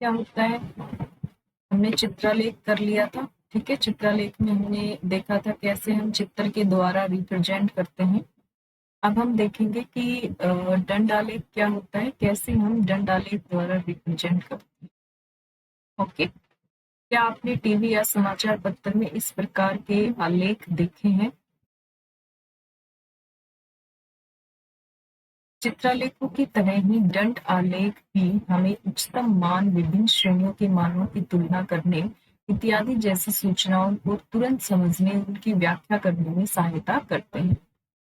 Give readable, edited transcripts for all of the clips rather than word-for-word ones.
क्या होता है, हमने चित्रालेख कर लिया था। ठीक है, चित्रालेख में हमने देखा था कैसे हम चित्र के द्वारा रिप्रेजेंट करते हैं। अब हम देखेंगे कि दंडालेख क्या होता है, कैसे हम दंडालेख द्वारा रिप्रेजेंट करते हैं। ओके, क्या आपने टीवी या समाचार पत्र में इस प्रकार के आलेख देखे हैं? चित्रालेखों की तरह ही दंड आलेख भी हमें उच्चतम मान, विभिन्न श्रेणियों के मानों की तुलना करने इत्यादि जैसी सूचनाओं को तुरंत समझने, उनकी व्याख्या करने में सहायता करते हैं।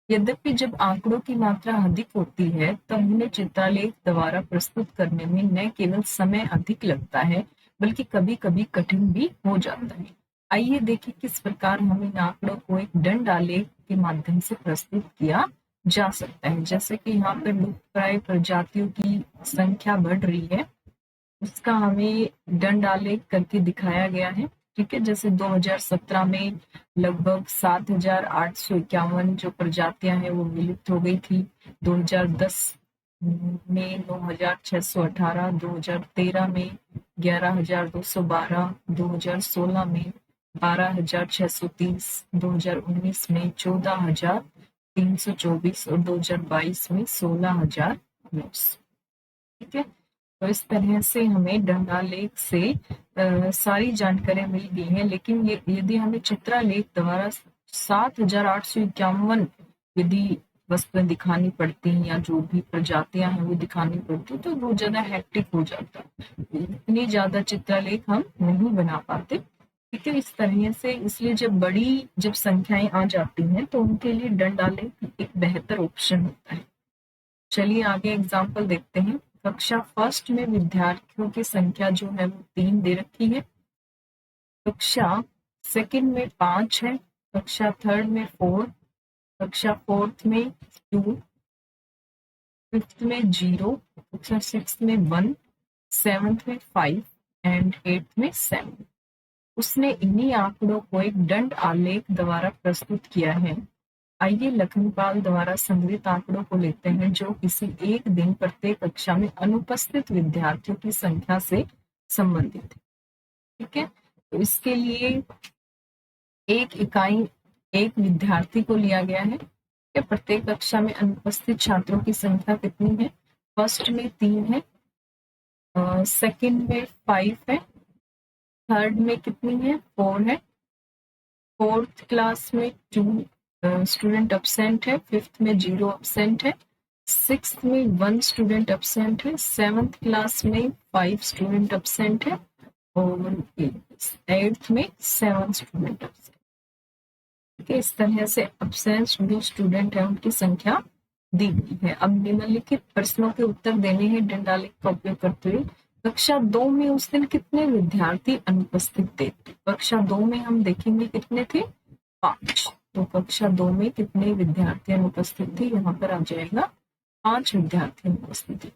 यद्यपि जब आंकड़ों की मात्रा अधिक होती है तब उन्हें चित्रालेख द्वारा प्रस्तुत करने में न केवल समय अधिक लगता है बल्कि कभी-कभी कठिन भी हो जाता है। आइए देखें किस प्रकार हम इन आंकड़ों को एक दंड आलेख के माध्यम से प्रस्तुत किया जा सकता है। जैसे कि यहाँ पर लुप्तप्राय प्रजातियों की संख्या बढ़ रही है, उसका हमें दंड आलेख करके दिखाया गया है। ठीक है, जैसे 2017 में लगभग 7,851 जो प्रजातियां हैं वो विलुप्त हो गई थी। 2010 में 9,618, 2013 में 11,212, 2016 में 12,630, 2019 में 14,324 और 2022 में 16,900। ठीक है, तो इस तरह से हमें दंडालेख से सारी जानकारियां मिल गई हैं। लेकिन ये यदि हमें चित्रालेख द्वारा 7,851 यदि वस्तुएं दिखानी पड़ती हैं या जो भी प्रजातियां हैं वो दिखानी पड़ती तो बहुत ज्यादा हेक्टिक हो जाता, इतनी ज्यादा चित्रालेख हम नहीं बना पाते। ठीक है, इस तरह से इसलिए जब संख्याएं आ जाती हैं तो उनके लिए दंडालेख एक बेहतर ऑप्शन होता है। चलिए आगे एग्जाम्पल देखते हैं। कक्षा फर्स्ट में विद्यार्थियों की संख्या जो है वो 3 दे रखी है। कक्षा सेकंड में 5 है, कक्षा थर्ड में 4, कक्षा फोर्थ में 2, फिफ्थ में 0, कक्षा सिक्स्थ में 1, सेवंथ में 5 एंड एट्थ में 7। उसने इन्हीं आंकड़ों को एक दंड आलेख द्वारा प्रस्तुत किया है। आइए लखनपाल द्वारा संग्रहित आंकड़ों को लेते हैं जो किसी एक दिन प्रत्येक कक्षा में अनुपस्थित विद्यार्थियों की संख्या से संबंधित है। ठीक है, तो इसके लिए एक इकाई एक विद्यार्थी को लिया गया है कि प्रत्येक कक्षा में अनुपस्थित छात्रों की संख्या कितनी है। फर्स्ट में 3 है, सेकंड में 5 है, थर्ड में कितनी है 4 है, फोर्थ क्लास में 2 स्टूडेंट एब्सेंट है, फिफ्थ में 0 एब्सेंट है, सिक्स्थ में 1 स्टूडेंट एब्सेंट है, सेवंथ क्लास में 5 स्टूडेंट एब्सेंट है और एट्थ में 7 स्टूडेंट एब्सेंट। ठीक है, इस तरह से एब्सेंट जो स्टूडेंट है उनकी संख्या दी गई है। अब निम्नलिखित प्रश्नों के उत्तर देने हैं दंडालेख का उपयोग करते हुए। कक्षा 2 में उस दिन कितने विद्यार्थी अनुपस्थित थे? कक्षा 2 में हम देखेंगे कितने थे, 5। तो कक्षा 2 में कितने विद्यार्थी अनुपस्थित थे, यहाँ पर आ जाएगा 5 विद्यार्थी अनुपस्थित थे।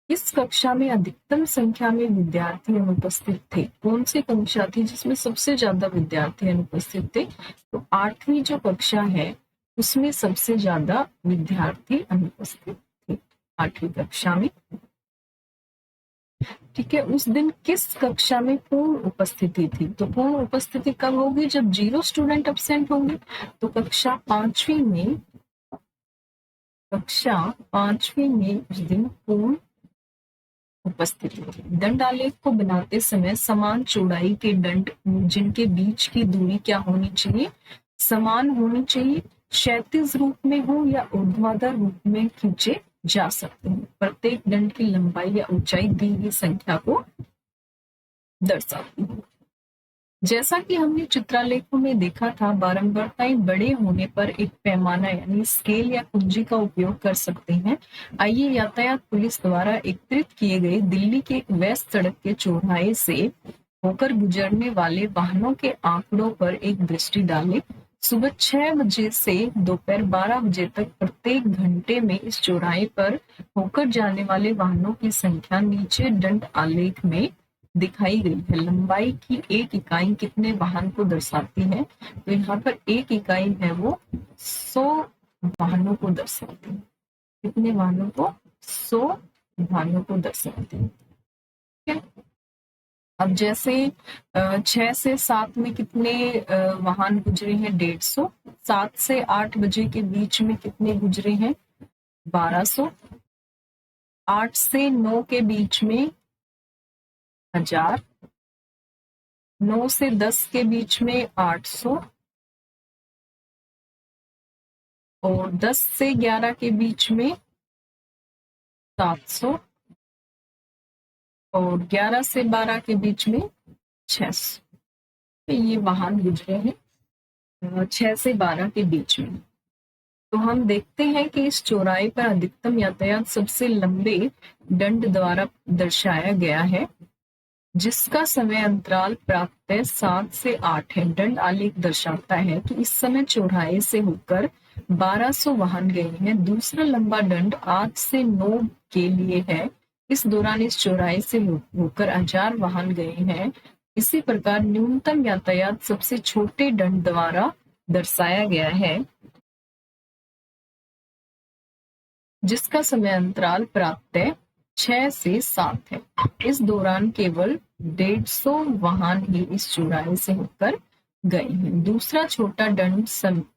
इस कक्षा में अधिकतम संख्या में विद्यार्थी अनुपस्थित थे? कौन सी कक्षा थी जिसमें सबसे ज्यादा विद्यार्थी अनुपस्थित थे? तो 8वीं जो कक्षा है उसमें सबसे ज्यादा विद्यार्थी अनुपस्थित थे, 8वीं कक्षा में। ठीक है, उस दिन किस कक्षा में पूर्ण उपस्थिति थी? तो पूर्ण उपस्थिति कब होगी? जब 0 स्टूडेंट एब्सेंट होंगे। तो कक्षा पांचवी में उस दिन पूर्ण उपस्थिति थी। दंडालेख को बनाते समय समान चौड़ाई के दंड जिनके बीच की दूरी क्या होनी चाहिए? समान होनी चाहिए। क्षैतिज रूप में हो या ऊर्ध्वाधर रूप में खींचे जा सकते हैं। प्रत्येक दंड की लंबाई या ऊंचाई दी गई संख्या को दर्शाती है। जैसा कि हमने चित्रालेखों में देखा था, बारंबारताएं बड़े होने पर एक पैमाना यानी स्केल या कुंजी का उपयोग कर सकते हैं। आइए यातायात पुलिस द्वारा एकत्रित किए गए दिल्ली के एक व्यस्त सड़क के चौराहे से होकर गुजरने वाले वाहनों के आंकड़ों पर एक दृष्टि डालें। सुबह 6 बजे से दोपहर 12 बजे तक प्रत्येक घंटे में इस चौराहे पर होकर जाने वाले वाहनों की संख्या नीचे दंड आलेख में दिखाई गई है। लंबाई की एक इकाई कितने वाहन को दर्शाती है? तो यहाँ पर एक इकाई है वो 100 वाहनों को दर्शाती है। कितने वाहनों को? 100 वाहनों को दर्शाती है। ठीक है, अब जैसे 6 से 7 में कितने वाहन गुजरे हैं? 150। 7 से 8 बजे के बीच में कितने गुजरे हैं? 1200। 8 से 9 के बीच में 1000। 9 से 10 के बीच में 800 और 10 से 11 के बीच में 700 और 11 से 12 के बीच में 600। ये वाहन गुजरे हैं 6 से 12 के बीच में। तो हम देखते हैं कि इस चौराहे पर अधिकतम यातायात सबसे लंबे दंड द्वारा दर्शाया गया है, जिसका समय अंतराल प्राप्त 7 से 8 है। दंड आलेख दर्शाता है कि इस समय चौराहे से होकर 1200 वाहन गए हैं। दूसरा लंबा दंड 8 से 9 के लिए है। इस दौरान इस चौराहे से होकर 1000 वाहन गए हैं। इसी प्रकार न्यूनतम यातायात सबसे छोटे दंड द्वारा दर्शाया गया है, जिसका समय अंतराल प्राप्त 6 से 7 है। इस दौरान केवल 150 वाहन ही इस चौराहे से होकर गए हैं। दूसरा छोटा दंड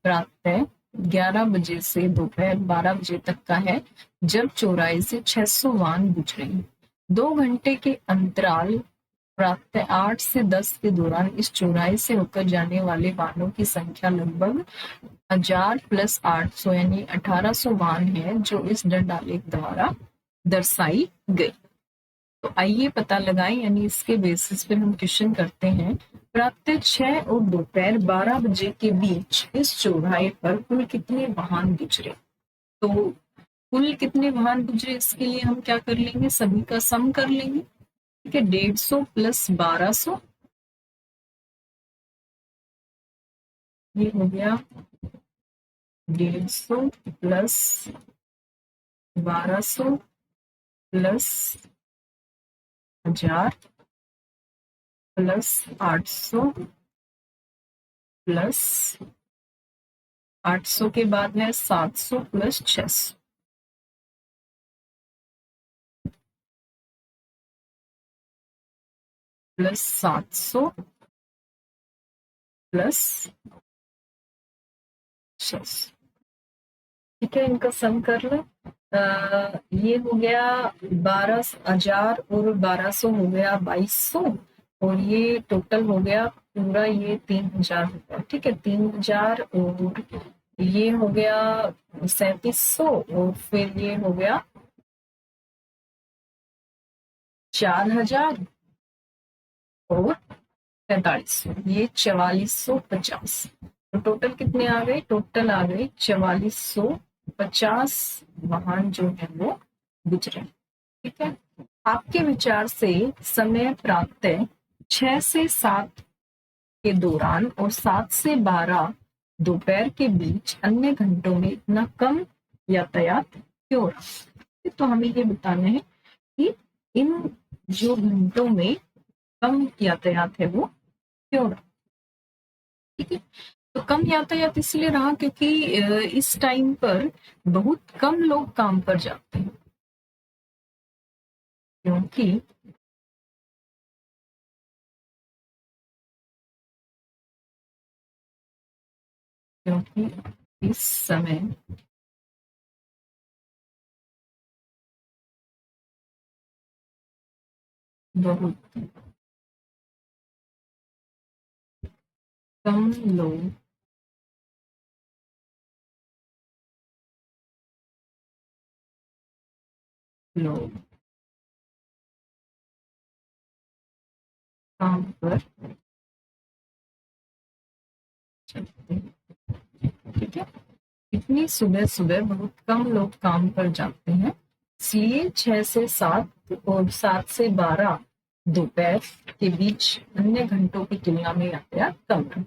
प्राप्त 11 बजे से दोपहर 12 बजे तक का है, जब चौराहे से 600 वाहन गुजरे हैं। 2 घंटे के अंतराल प्राप्त 8 से 10 के दौरान इस चौराहे से होकर जाने वाले वाहनों की संख्या लगभग 1000 + 800 यानी 1800 वाहन है, जो इस दंड आलेख द्वारा दर्शाई गई। तो आइए पता लगाएं, यानी इसके बेसिस पे हम क्वेश्चन करते हैं। प्राप्त 6 और दोपहर 12 बजे के बीच इस चौराहे पर कुल कितने वाहन गुजरे? तो कुल कितने वाहन गुजरे, इसके लिए हम क्या कर लेंगे? सभी का सम कर लेंगे। ठीक है, 150 + 1200, ये हो गया 150 + 1200 + 1000 + 800 + 800 के बाद है 700 + 600 + 700 + 600। ठीक है, इनका सम कर लो। ये हो गया 12,000 और 1200 हो गया 2200 और ये टोटल हो गया पूरा ये 3000 हो गया। ठीक है, 3000 और ये हो गया 3700 और फिर ये हो गया 4000 और 4500, ये 4450। तो टोटल कितने आ गए? टोटल आ गए 4450 वाहन जो है वो गुजरे। ठीक है, आपके विचार से समय प्राप्त 6 से 7 के दौरान और 7 से 12 दोपहर के बीच अन्य घंटों में इतना कम यातायात क्यों रहा? तो हमें ये बताना है कि इन जो घंटों में कम यातायात है वो क्यों रहा। ठीक है, तो कम यातायात इसलिए रहा क्योंकि इस टाइम पर बहुत कम लोग काम पर जाते हैं, क्योंकि इस समय बहुत कम लोग काम पर चलते हैं। ठीक है, इतनी सुबह सुबह बहुत कम लोग काम पर जाते हैं, इसलिए 6 से 7 और 7 से 12 दोपहर के बीच अन्य घंटों की तुलना में यातायात कम है।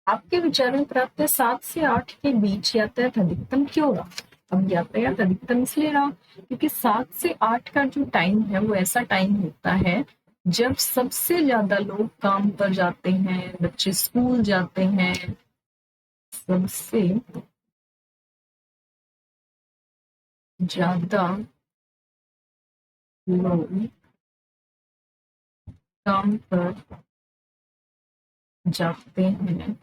आपके विचारों में प्राप्त 7 से 8 के बीच यातायात अधिकतम क्यों रहा? अब यातायात अधिकतम इसलिए रहा क्योंकि 7 से 8 का जो टाइम है वो ऐसा टाइम होता है जब सबसे ज्यादा लोग काम पर जाते हैं, बच्चे स्कूल जाते हैं, सबसे ज्यादा लोग काम पर जाते हैं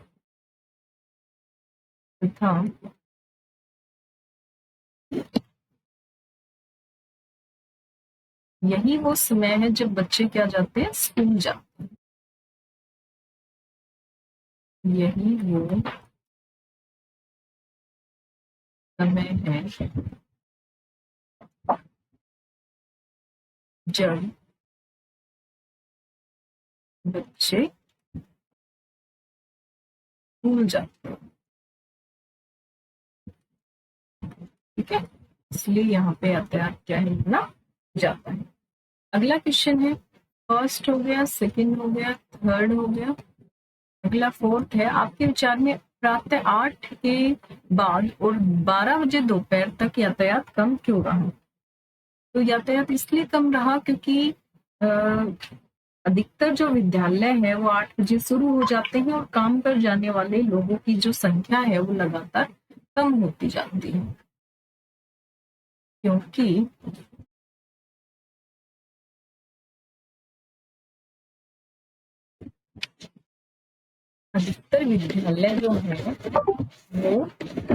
तथा यही वो समय है जब बच्चे क्या जाते हैं, स्कूल जाते हैं। यही वो समय है जब बच्चे स्कूल जाते हैं। ठीक है, इसलिए यहाँ पे यातायात क्या है, ना जाता है। अगला क्वेश्चन है, फर्स्ट हो गया, सेकंड हो गया, थर्ड हो गया, अगला फोर्थ है। आपके विचार में प्रातः 8 के बाद और 12 बजे दोपहर तक यातायात कम क्यों रहा? तो यातायात इसलिए कम रहा क्योंकि अधिकतर जो विद्यालय है वो 8 बजे शुरू हो जाते हैं और काम पर जाने वाले लोगों की जो संख्या है वो लगातार कम होती जाती है, क्योंकि अधिकतर विद्यालय जो है वो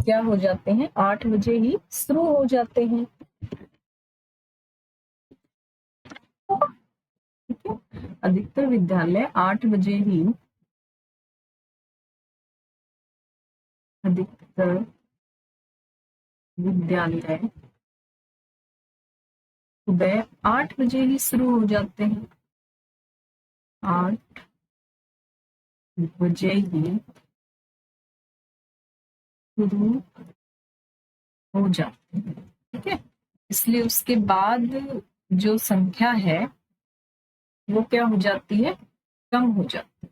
क्या हो जाते हैं, 8 बजे ही शुरू हो जाते हैं। ठीक है, अधिकतर विद्यालय 8 बजे ही, अधिकतर विद्यालय सुबह 8 बजे ही शुरू हो जाते हैं, 8 बजे ही शुरू हो जाते हैं। ठीक है, इसलिए उसके बाद जो संख्या है वो क्या हो जाती है, कम हो जाती है।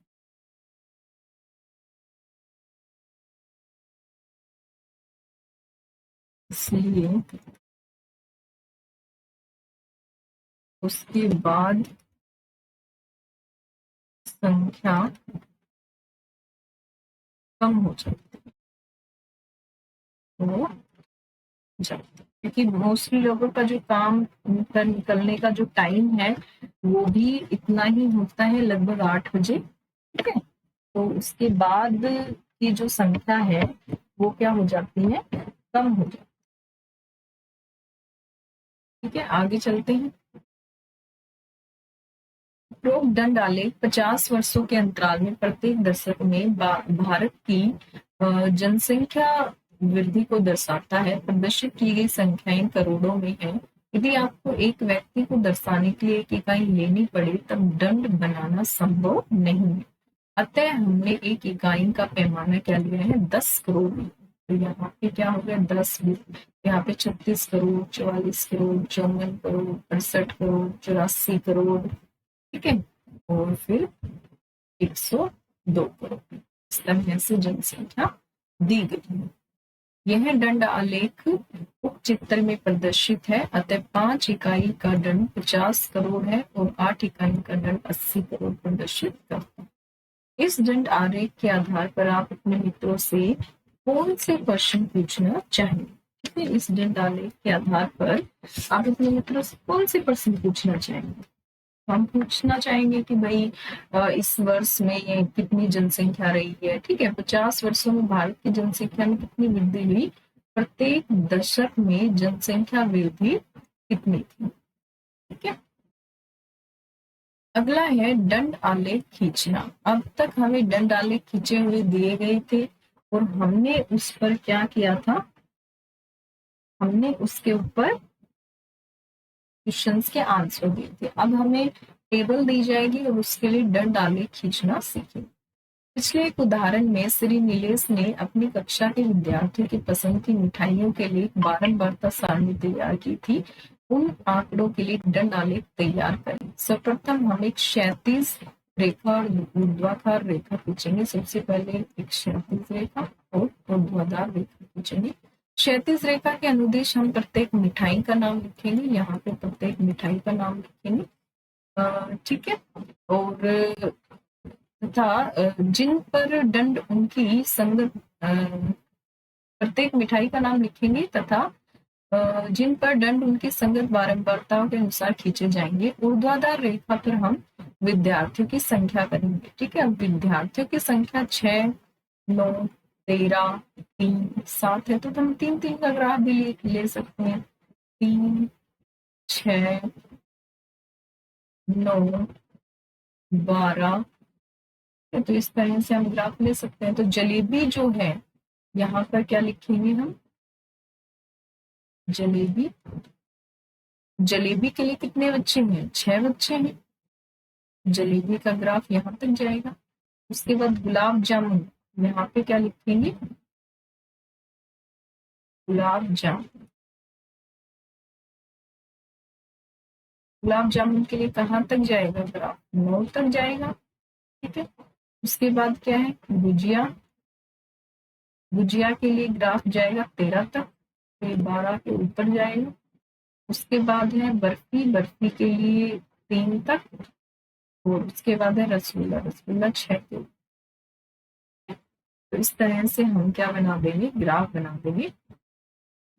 इसलिए उसके बाद संख्या कम हो जाती है, हो जाती है, क्योंकि मोस्टली लोगों का जो काम कर निकलने का जो टाइम है वो भी इतना ही होता है, लगभग 8 बजे। ठीक है, तो उसके बाद की जो संख्या है वो क्या हो जाती है, कम हो जाती है। ठीक है, आगे चलते हैं। उपरोक्त दंड आलेख 50 वर्षों के अंतराल में प्रत्येक दशक में भारत की जनसंख्या वृद्धि को दर्शाता है। प्रदर्शित की गई संख्याएं करोड़ों में है। यदि आपको एक व्यक्ति को दर्शाने के लिए एक इकाई लेनी पड़े तब दंड बनाना संभव नहीं है। अतः हमने एक इकाई का पैमाना क्या लिया है, 10 करोड़। तो यहाँ पे क्या हो गया, 10, यहाँ पे 36 करोड़, 44 करोड़, 54 करोड़, 68 करोड़, 84 करोड़। ठीक है, और फिर 102 करोड़। इस तरह से जनसंख्या दी गई है। यह दंड आलेख उप चित्र में प्रदर्शित है। अतः 5 इकाई का दंड 50 करोड़ है और 8 इकाई का दंड 80 करोड़ प्रदर्शित करता है। इस दंड आलेख के आधार पर आप अपने मित्रों से कौन से प्रश्न पूछना चाहेंगे? इस दंड आलेख के आधार पर आप अपने मित्रों से कौन से प्रश्न पूछना चाहेंगे? हम पूछना चाहेंगे कि भाई इस वर्ष में ये कितनी जनसंख्या रही है। ठीक है, 50 वर्षों में भारत की जनसंख्या में कितनी वृद्धि हुई, प्रत्येक दशक में जनसंख्या वृद्धि कितनी थी। ठीक है, अगला है दंड आलेख खींचना। अब तक हमें दंड आलेख खींचे हुए दिए गए थे और हमने उस पर क्या किया था, हमने उसके ऊपर क्वेश्चंस के आंसर दिए थे। अब हमें टेबल दी जाएगी और उसके लिए दंड आलेख खींचना सीखेंगे। पिछले एक उदाहरण में श्री नीलेश ने अपनी कक्षा के विद्यार्थियों की पसंद की मिठाइयों के लिए बारंबारता सारणी तैयार की थी। उन आंकड़ों के लिए दंड आलेख तैयार करें। सर्वप्रथम हम एक क्षैतिज रेखा और ऊर्ध्वाधर रेखा खींचेंगे। सबसे पहले एक क्षैतिज रेखा और ऊर्ध्वाधर रेखा खींचेंगे। क्षैतिज रेखा के अनुदेश हम प्रत्येक मिठाई का नाम लिखेंगे। यहाँ पे प्रत्येक मिठाई का नाम लिखेंगे। ठीक है, और तथा जिन पर दंड उनकी संगत, प्रत्येक मिठाई का नाम लिखेंगे तथा जिन पर दंड उनकी संगत बारंबारताओं के अनुसार खींचे जाएंगे। ऊर्ध्वाधर रेखा पर हम विद्यार्थियों की संख्या करेंगे। ठीक है, अब विद्यार्थियों की संख्या 6, 9, 13, 3, 7 है, तो हम 3-3 का ग्राफ भी ले सकते हैं। 3, 6, 9, 12, तो इस तरह से हम ग्राफ ले सकते हैं। तो जलेबी जो है यहाँ पर क्या लिखेंगे हम, जलेबी, जलेबी के लिए कितने बच्चे हैं, 6 बच्चे हैं, जलेबी का ग्राफ यहाँ तक जाएगा। उसके बाद गुलाब जामुन, यहाँ पे क्या लिखेंगे, गुलाब जामुन, गुलाब जामुन के लिए कहाँ तक जाएगा ग्राफ, 9 तक जाएगा। ठीक है, उसके बाद क्या है, गुजिया, गुजिया के लिए ग्राफ जाएगा 13 तक, फिर 12 के ऊपर जाएगा। उसके बाद है बर्फी, बर्फी के लिए 3 तक, और उसके बाद है रसगुल्ला, रसगुल्ला 6 के ऊपर। तो इस तरह से हम क्या बना देंगे, ग्राफ बना देंगे।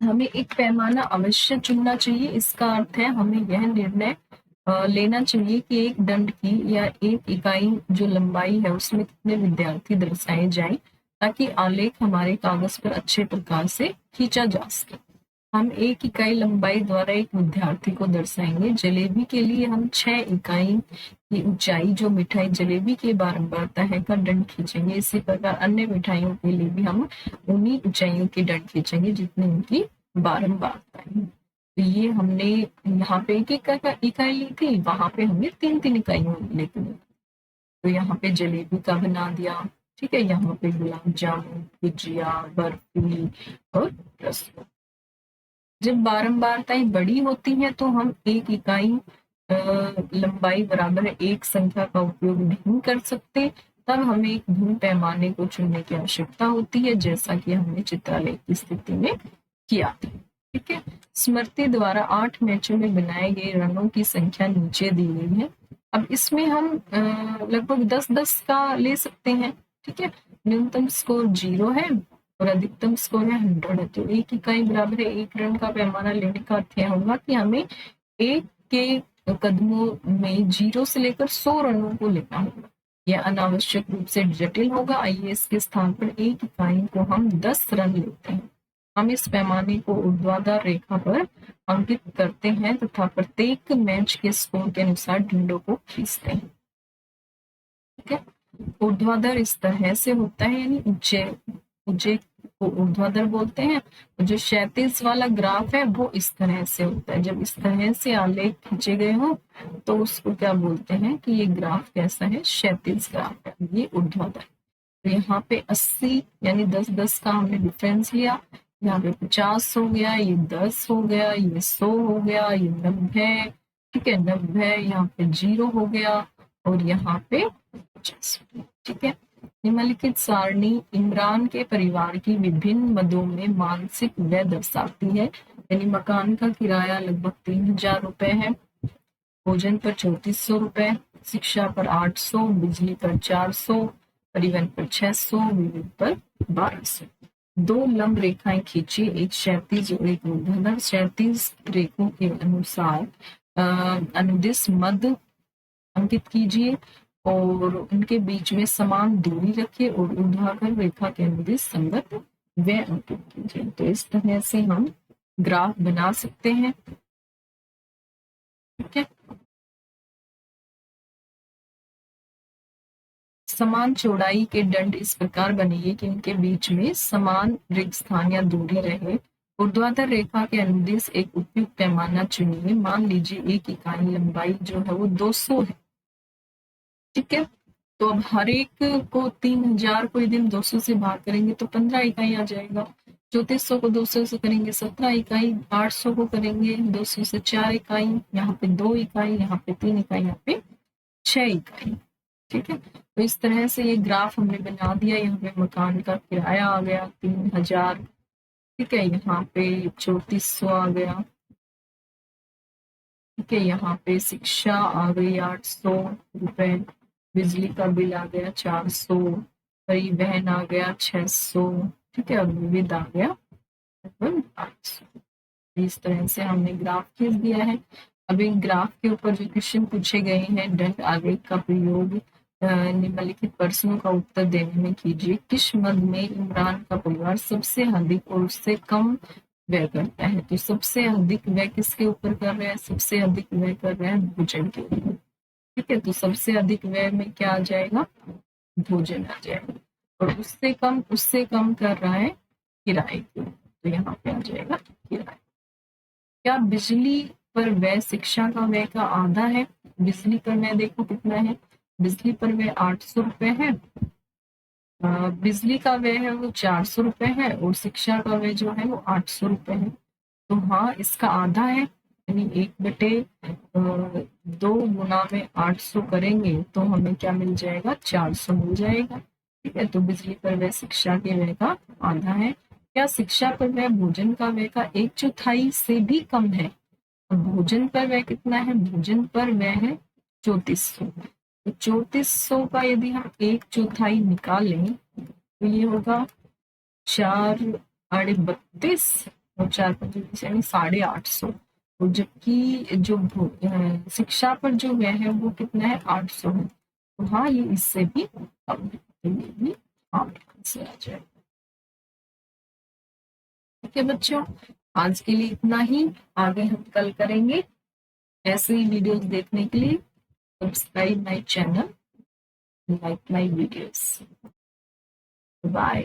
हमें एक पैमाना अवश्य चुनना चाहिए, इसका अर्थ है हमें यह निर्णय लेना चाहिए कि एक दंड की या एक इकाई जो लंबाई है उसमें कितने विद्यार्थी दर्शाए जाएं, ताकि आलेख हमारे कागज पर अच्छे प्रकार से खींचा जा सके। हम 1 इकाई लंबाई द्वारा एक विद्यार्थी को दर्शाएंगे। जलेबी के लिए हम 6 इकाई की ऊंचाई जो मिठाई जलेबी की बारंबारता है का दंड खींचेंगे। इसी प्रकार अन्य मिठाइयों के लिए भी हम उन्हीं ऊंचाइयों की दंड खींचेंगे जितनी उनकी बारंबारता है। तो ये हमने यहाँ पे एक इकाई ली थी, वहां पे हमने 3-3 इकाइयों लेके, तो यहाँ पे जलेबी का बना दिया। ठीक है, यहाँ पे गुलाब जामुन, गुजिया, बर्फी और रसगुल्ला। जब बारंबारताएं बड़ी होती हैं तो हम एक इकाई लंबाई बराबर एक संख्या का उपयोग नहीं कर सकते, तब हमें एक भिन्न पैमाने को चुनने की आवश्यकता होती है, जैसा कि हमने चित्रालेख की स्थिति में किया था। ठीक है, स्मृति द्वारा 8 मैचों में बनाए गए रनों की संख्या नीचे दी गई है। अब इसमें हम लगभग 10-10 का ले सकते हैं। ठीक है, न्यूनतम स्कोर 0 है और अधिकतम स्कोर है 100 है, तो 1 इकाई बराबर है 1 रन का पैमाना लेने का अर्थ यह होगा कि हमें 1 के कदमों में 0 से लेकर 100 रनों को लेना होगा। यह अनावश्यक रूप से जटिल होगा। आइए इसके स्थान पर 1 इकाई को हम 10 रन लेते हैं। हम इस पैमाने को ऊर्ध्वाधर रेखा पर अंकित करते हैं तथा प्रत्येक मैच के स्कोर के अनुसार डंडों को खींचते हैं। ठीक है, ऊर्ध्वाधर इस तरह से होता है, यानी ऊंचे ऊंचे को ऊर्ध्वाधर बोलते हैं। जो क्षैतिज वाला ग्राफ है वो इस तरह से होता है। जब इस तरह से आलेख खींचे गए हो तो उसको क्या बोलते हैं कि ये ग्राफ कैसा है, क्षैतिज ग्राफ है, ये ऊर्ध्वाधर। तो यहाँ पे 80 यानी 10-10 का हमने डिफरेंस लिया। यहाँ पे 50 हो गया, ये 10 हो गया, ये 100 हो गया, ये 90, ठीक है 90, यहाँ पे 0 हो गया और यहाँ पे 50। ठीक है, निम्नलिखित सारणी इमरान के परिवार की विभिन्न मदों में मानसिक व्यय दर्शाती है। यानी मकान का किराया लगभग 3000 रुपए है, भोजन पर 3400 रुपए, शिक्षा पर 800, बिजली पर 400, परिवहन पर 600, विद्युत पर 1200। 2 लंब रेखाएं खींची, एक क्षैतिज और एक ऊर्ध्वाधर। क्षैतिज रेखों के अनुसार अनुदिश मद अंकित कीजिए और उनके बीच में समान दूरी रखिए और ऊर्ध्वाधर रेखा के अनुदिश संगत व्यय अंकित कीजिए। तो इस तरह से हम ग्राफ बना सकते हैं। ठीक है, समान चौड़ाई के दंड इस प्रकार बनेंगे कि उनके बीच में समान रिक्त स्थान या दूरी रहे। ऊर्ध्वाधर रेखा के अनुदिश एक उपयुक्त पैमाना चुनिए। मान लीजिए 1 इकाई लंबाई जो है वो 200 है। ठीक है, तो अब हर एक को 3000 को यदि हम 200 से भाग करेंगे तो 15 इकाई आ जाएगा। 3400 को 200 से करेंगे 17 इकाई, 800 को करेंगे 200 से 4 इकाई, यहाँ पे 2 इकाई, यहाँ पे 3 इकाई, यहाँ पे 6 इकाई। ठीक है, तो इस तरह से ये ग्राफ हमने बना दिया। यहाँ पे मकान का किराया आ गया 3000। ठीक है, यहाँ पे 3400 आ गया। ठीक है, यहाँ पे शिक्षा आ गई 800 रुपए, बिजली का बिल आ गया 400, परिवहन आ गया 600। ठीक है, और विविध आ गया 800। इस तरह से हमने ग्राफ खींच दिया है। अभी ग्राफ के ऊपर जो क्वेश्चन पूछे गए हैं, दंड आलेख का प्रयोग निम्नलिखित प्रश्नों का उत्तर देने में कीजिए। किस मद में इमरान का परिवार सबसे अधिक और उससे कम व्यय करता है? तो सबसे अधिक व्यय किसके ऊपर कर रहे हैं? सबसे अधिक व्यय कर रहे हैं भोजन के ऊपर। ठीक है, तो सबसे अधिक व्यय में क्या आ जाएगा? भोजन आ जाएगा। और उससे कम कर रहा है किराए को, तो यहाँ पे आ जाएगा किराया। क्या बिजली पर व्यय शिक्षा का व्यय का आधा है? बिजली पर व्यय देखो कितना है, बिजली पर व्यय 800 रुपए है। बिजली का व्यय है वो 400 रुपए है और शिक्षा का व्यय जो है वो 800 रुपए है। तो हाँ, इसका आधा है, यानी 1/2 गुना में 800 करेंगे तो हमें क्या मिल जाएगा? 400 मिल जाएगा। ठीक है, तो बिजली पर व्यय शिक्षा के व्यय का आधा है। क्या शिक्षा पर व्यय भोजन का व्यय का 1/4 से भी कम है? भोजन पर व्यय कितना है? भोजन पर व्यय है 3400। तो 3400 का यदि हम 1/4 निकालें तो ये होगा 4×32 और 4×32 यानी 850। और जबकि जो शिक्षा पर जो व्यय है वो कितना है? 800 है। तो हाँ, ये इससे भी कम है, तो ये भी आंसर आ जाएगा। ठीक है बच्चों, आज के लिए इतना ही। आगे हम कल करेंगे। ऐसे ही वीडियोस देखने के लिए subscribe my channel, like my videos. Bye.